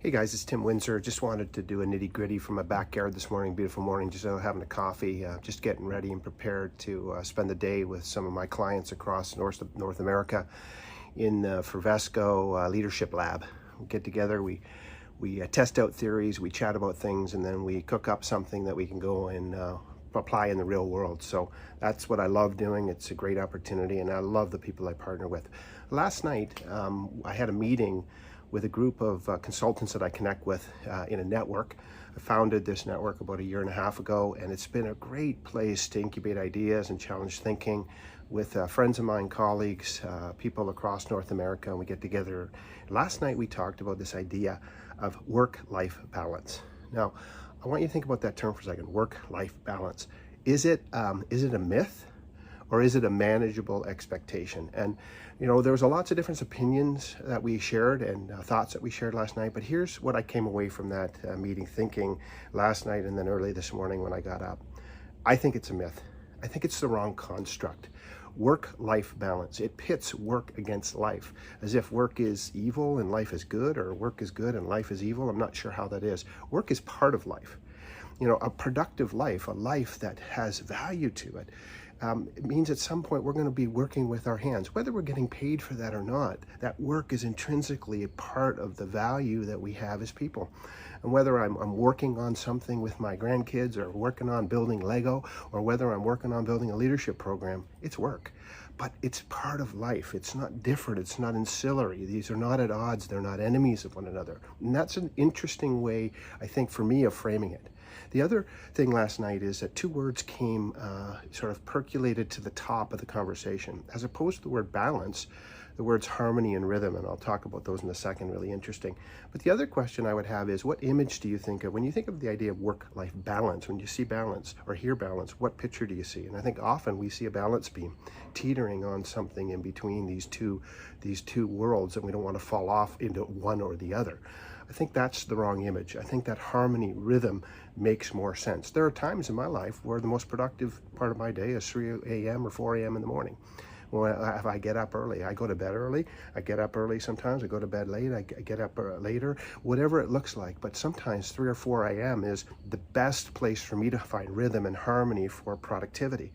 Hey guys, it's Tim Windsor. Just wanted to do a nitty-gritty from my backyard this morning. Beautiful morning, just out having a coffee, just getting ready and prepared to spend the day with some of my clients across North America in for Vesco Leadership Lab. We get together, we test out theories, we chat about things, and then we cook up something that we can go and apply in the real world. So that's what I love doing. It's a great opportunity, and I love the people I partner with. Last night, I had a meeting with a group of consultants that I connect with in a network. I founded this network about 1.5 years ago, and it's been a great place to incubate ideas and challenge thinking with friends of mine, colleagues, people across North America, and we get together. Last night we talked about this idea of work-life balance. Now, I want you to think about that term for a second, work-life balance. Is it a myth? Or is it a manageable expectation? And you know, there was lots of different opinions that we shared and thoughts that we shared last night, but here's what I came away from that meeting thinking last night and then early this morning when I got up. I think it's a myth. I think it's the wrong construct. Work-life balance. It pits work against life, as if work is evil and life is good, or work is good and life is evil. I'm not sure how that is. Work is part of life. You know, a productive life, a life that has value to it, it means at some point we're going to be working with our hands, whether we're getting paid for that or not. That work is intrinsically a part of the value that we have as people. And whether I'm working on something with my grandkids, or working on building Lego, or whether I'm working on building a leadership program, it's work. But it's part of life. It's not different. It's not ancillary. These are not at odds. They're not enemies of one another. And that's an interesting way, I think, for me, of framing it. The other thing last night is that 2 words came sort of percolated to the top of the conversation. As opposed to the word balance, the words harmony and rhythm, and I'll talk about those in a second, really interesting. But the other question I would have is, what image do you think of when you think of the idea of work-life balance? When you see balance or hear balance, what picture do you see? And I think often we see a balance beam teetering on something in between these two worlds, and we don't want to fall off into one or the other. I think that's the wrong image. I think that harmony, rhythm makes more sense. There are times in my life where the most productive part of my day is 3 a.m. or 4 a.m. in the morning. Well, if I get up early, I go to bed early. I get up early sometimes. I go to bed late. I get up later, whatever it looks like. But sometimes 3 or 4 a.m. is the best place for me to find rhythm and harmony for productivity.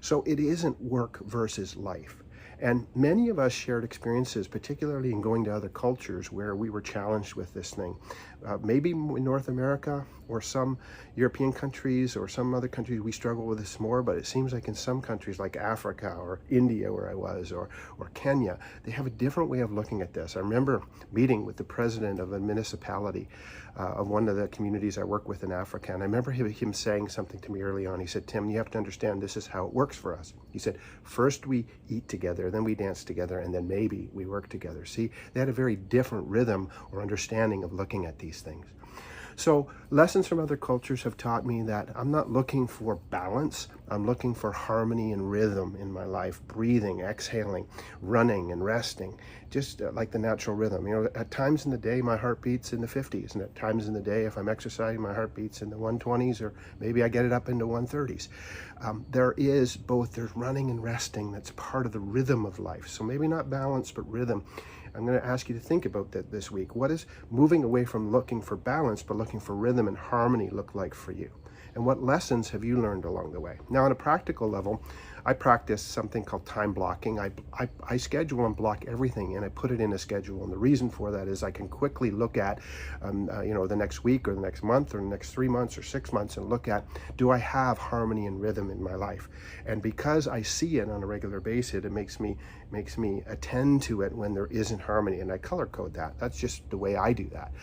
So it isn't work versus life. And many of us shared experiences, particularly in going to other cultures where we were challenged with this thing. Maybe in North America or some European countries or some other countries we struggle with this more, but it seems like in some countries like Africa or India where I was, or Kenya, they have a different way of looking at this. I remember meeting with the president of a municipality of one of the communities I work with in Africa, and I remember him saying something to me early on. He said, "Tim, you have to understand this is how it works for us." He said, "First we eat together, then we dance together, and then maybe we work together." See, they had a very different rhythm or understanding of looking at these things. So lessons from other cultures have taught me that I'm not looking for balance. I'm looking for harmony and rhythm in my life, breathing, exhaling, running and resting, just like the natural rhythm. You know, at times in the day, my heart beats in the 50s, and at times in the day, if I'm exercising, my heart beats in the 120s, or maybe I get it up into 130s. There's running and resting. That's part of the rhythm of life. So maybe not balance, but rhythm. I'm going to ask you to think about that this week. What is moving away from looking for balance, but looking for rhythm and harmony look like for you? And what lessons have you learned along the way? Now, on a practical level, I practice something called time blocking. I schedule and block everything, and I put it in a schedule. And the reason for that is I can quickly look at, the next week or the next month or the next 3 months or 6 months, and look at, do I have harmony and rhythm in my life? And because I see it on a regular basis, it makes me attend to it when there isn't harmony, and I color code that. That's just the way I do that.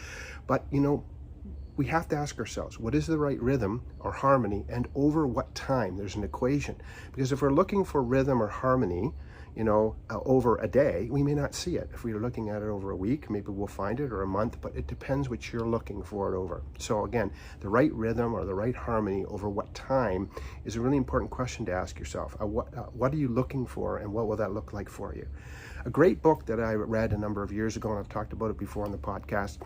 But you know, we have to ask ourselves, what is the right rhythm or harmony, and over what time? There's an equation. Because if we're looking for rhythm or harmony, over a day, we may not see it. If we're looking at it over a week, maybe we'll find it, or a month, but it depends what you're looking for it over. So again, the right rhythm or the right harmony over what time is a really important question to ask yourself. What are you looking for, and what will that look like for you? A great book that I read a number of years ago, and I've talked about it before on the podcast,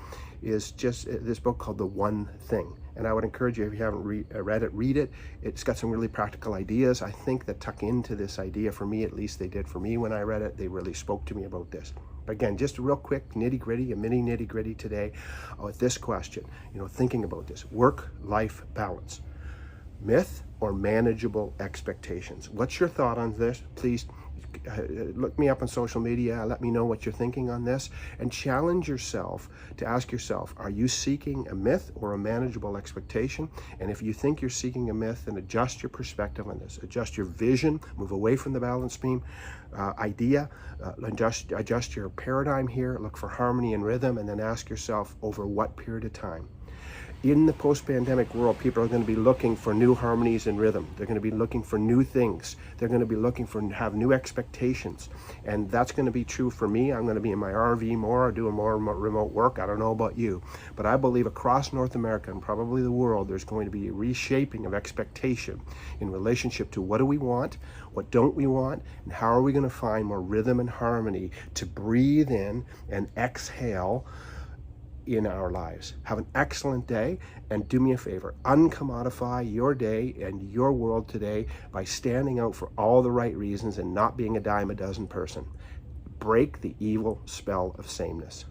is just this book called The One Thing. and I would encourage you, if you haven't read it, read it. It's got some really practical ideas, I think, that tuck into this idea. For me, at least they did for me when I read it. They really spoke to me about this. But again, just a real quick nitty-gritty, a mini nitty-gritty today with this question, thinking about this, work-life balance. Myth or manageable expectations? What's your thought on this? Please look me up on social media. Let me know what you're thinking on this, and challenge yourself to ask yourself, are you seeking a myth or a manageable expectation? And if you think you're seeking a myth, then adjust your perspective on this. Adjust your vision, move away from the balance beam idea, adjust your paradigm here, look for harmony and rhythm, and then ask yourself, over what period of time? In the post-pandemic world, people are going to be looking for new harmonies and rhythm. They're going to be looking for new things. They're going to be looking for have new expectations. And that's going to be true for me. I'm going to be in my RV more, doing more remote work. I don't know about you. But I believe across North America and probably the world, there's going to be a reshaping of expectation in relationship to what do we want, what don't we want, and how are we going to find more rhythm and harmony to breathe in and exhale in our lives. Have an excellent day, and do me a favor, uncommodify your day and your world today by standing out for all the right reasons and not being a dime a dozen person. Break the evil spell of sameness.